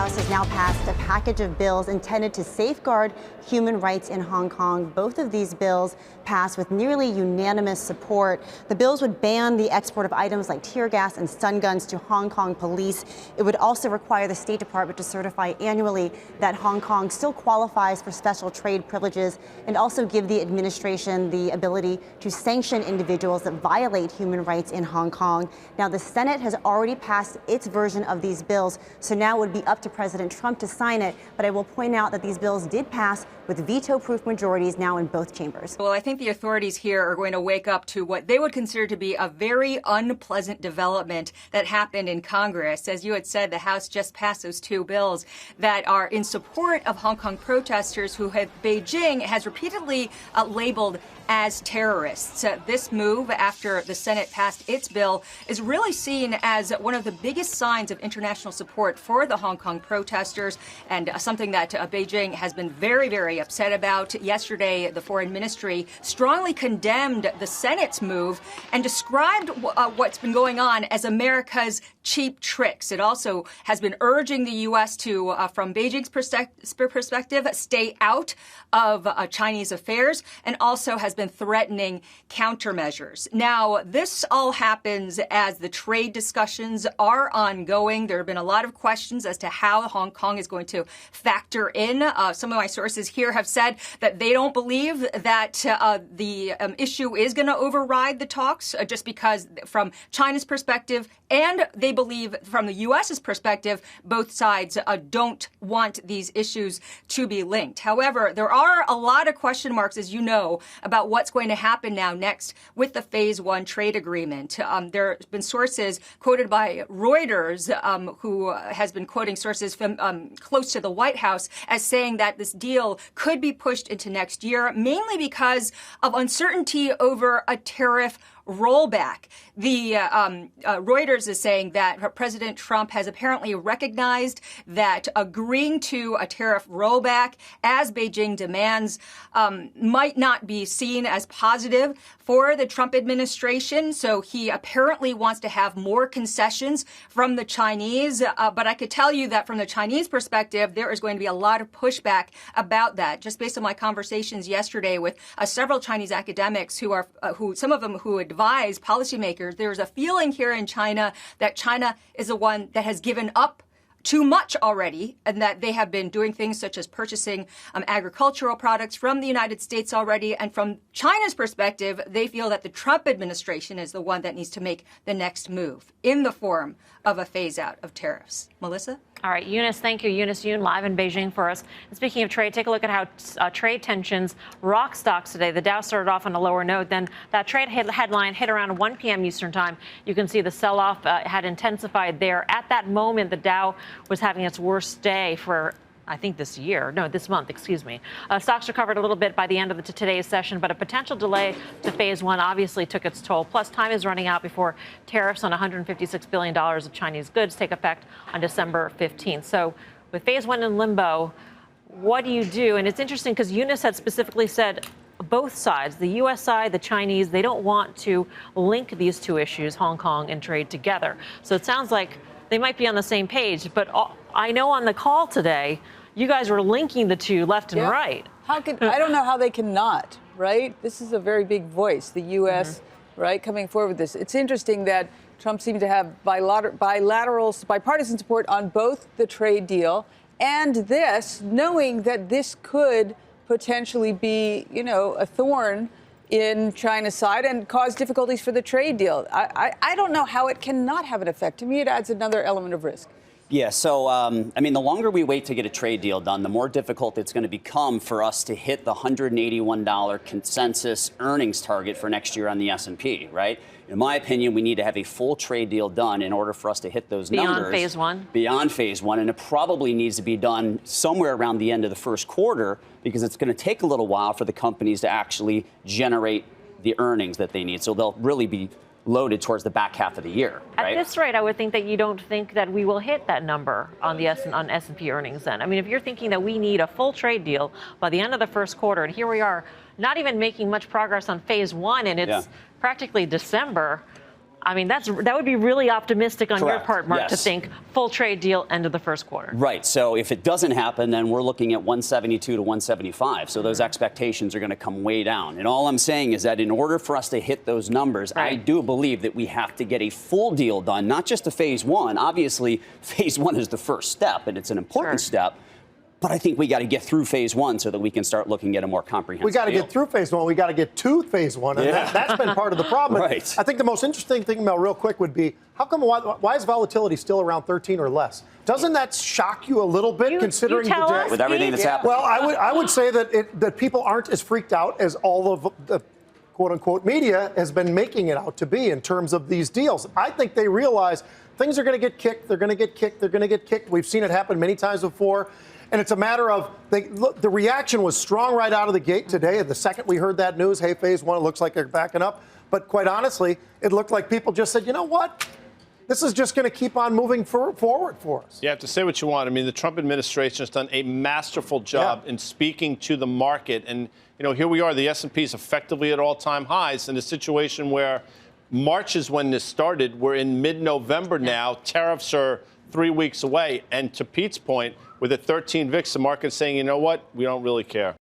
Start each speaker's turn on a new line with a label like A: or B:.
A: House has now passed a package of bills intended to safeguard human rights in Hong Kong. Both of these bills passed with nearly unanimous support. The bills would ban the export of items like tear gas and stun guns to Hong Kong police. It would also require the State Department to certify annually that Hong Kong still qualifies for special trade privileges, and also give the administration the ability to sanction individuals that violate human rights in Hong Kong. Now, the Senate has already passed its version of these bills, so now it would be up to President Trump to sign it. But I will point out that these bills did pass with veto-proof majorities now in both chambers.
B: Well, I think the authorities here are going to wake up to what they would consider to be a very unpleasant development that happened in Congress. As you had said, the House just passed those two bills that are in support of Hong Kong protesters who Beijing has repeatedly labeled as terrorists. This move, after the Senate passed its bill, is really seen as one of the biggest signs of international support for the Hong Kong protesters, and something that Beijing has been very, very upset about. Yesterday, the Foreign Ministry strongly condemned the Senate's move and described what's been going on as America's cheap tricks. It also has been urging the U.S. to, from Beijing's perspective, stay out of Chinese affairs, and also has been threatening countermeasures. Now, this all happens as the trade discussions are ongoing. There have been a lot of questions as to how Hong Kong is going to factor in. Some of my sources here have said that they don't believe that the issue is going to override the talks, just because from China's perspective, and they believe from the U.S.'s perspective, both sides don't want these issues to be linked. However, there are a lot of question marks, as you know, about what's going to happen now next with the Phase 1 trade agreement. There have been sources quoted by Reuters, who has been quoting sources from close to the White House, as saying that this deal could be pushed into next year, mainly because of uncertainty over a tariff rollback. The Reuters is saying that President Trump has apparently recognized that agreeing to a tariff rollback, as Beijing demands, might not be seen as positive for the Trump administration. So he apparently wants to have more concessions from the Chinese. But I could tell you that from the Chinese perspective, there is going to be a lot of pushback about that. Just based on my conversations yesterday with several Chinese academics who some of them who advise policymakers, there's a feeling here in China that China is the one that has given up too much already, and that they have been doing things such as purchasing agricultural products from the United States already. And from China's perspective, they feel that the Trump administration is the one that needs to make the next move in the form of a phase out of tariffs. Melissa?
C: All right, Eunice, thank you. Eunice Yoon live in Beijing for us. And speaking of trade, take a look at how trade tensions rock stocks today. The Dow started off on a lower note. Then that trade headline hit around 1 p.m. Eastern time. You can see the sell-off had intensified there. At that moment, the Dow was having its worst day for I think this month, excuse me. Stocks recovered a little bit by the end of today's session, but a potential delay to Phase 1 obviously took its toll. Plus, time is running out before tariffs on $156 billion of Chinese goods take effect on December 15th. So with Phase 1 in limbo, what do you do? And it's interesting because Eunice had specifically said both sides, the U.S. side, the Chinese, they don't want to link these two issues, Hong Kong and trade, together. So it sounds like they might be on the same page. But I know on the call today, you guys were linking the two left and right.
D: I don't know how they cannot, right? This is a very big voice, the U.S., right, coming forward with this. It's interesting that Trump seemed to have bipartisan support on both the trade deal and this, knowing that this could potentially be, a thorn in China's side and cause difficulties for the trade deal. I don't know how it cannot have an effect. To me, it adds another element of risk.
E: Yeah, so, the longer we wait to get a trade deal done, the more difficult it's going to become for us to hit the $181 consensus earnings target for next year on the S&P, right? In my opinion, we need to have a full trade deal done in order for us to hit those numbers.
C: Beyond Phase 1?
E: Beyond Phase 1, and it probably needs to be done somewhere around the end of the first quarter, because it's going to take a little while for the companies to actually generate the earnings that they need. So they'll really be loaded towards the back half of the year, right?
C: At this rate, I would think that you don't think that we will hit that number on the S&P earnings then. If you're thinking that we need a full trade deal by the end of the first quarter, and here we are not even making much progress on Phase 1, and it's practically December, I mean, that would be really optimistic on your
E: Correct.
C: part, Mark, to
E: Yes.
C: think full trade deal end of the first quarter.
E: Right. So if it doesn't happen, then we're looking at 172 to 175. So those expectations are going to come way down. And all I'm saying is that in order for us to hit those numbers, I
C: Right.
E: do believe that we have to get a full deal done, not just a phase one. Obviously, phase one is the first step, and it's an important
C: Sure.
E: step. But I think we got to get through phase one so that we can start looking at a more comprehensive
F: We got to
E: deal.
F: get through phase one. We got to get to phase one. And
E: Yeah.
F: that's been part of the problem.
E: Right.
F: I think the most interesting thing, Mel, real quick, would be how come why is volatility still around 13 or less? Doesn't that shock you a little bit, considering
C: you tell
F: the
C: us,
F: day?
E: With everything that's happening.
F: Well, I would say that people aren't as freaked out as all of the quote unquote media has been making it out to be in terms of these deals. I think they realize things are going to get kicked. They're going to get kicked. They're going to get kicked. We've seen it happen many times before. And it's a matter of the reaction was strong right out of the gate today. The second we heard that news, hey, phase one, it looks like they're backing up. But quite honestly, it looked like people just said, you know what? This is just going to keep on moving forward for us.
G: You have to say what you want. I mean, the Trump administration has done a masterful job in speaking to the market. And, you know, here we are. The S&P is effectively at all-time highs in a situation where March is when this started. We're in mid-November now. Tariffs are 3 weeks away. And to Pete's point, with a 13 VIX, the market's saying, you know what? We don't really care.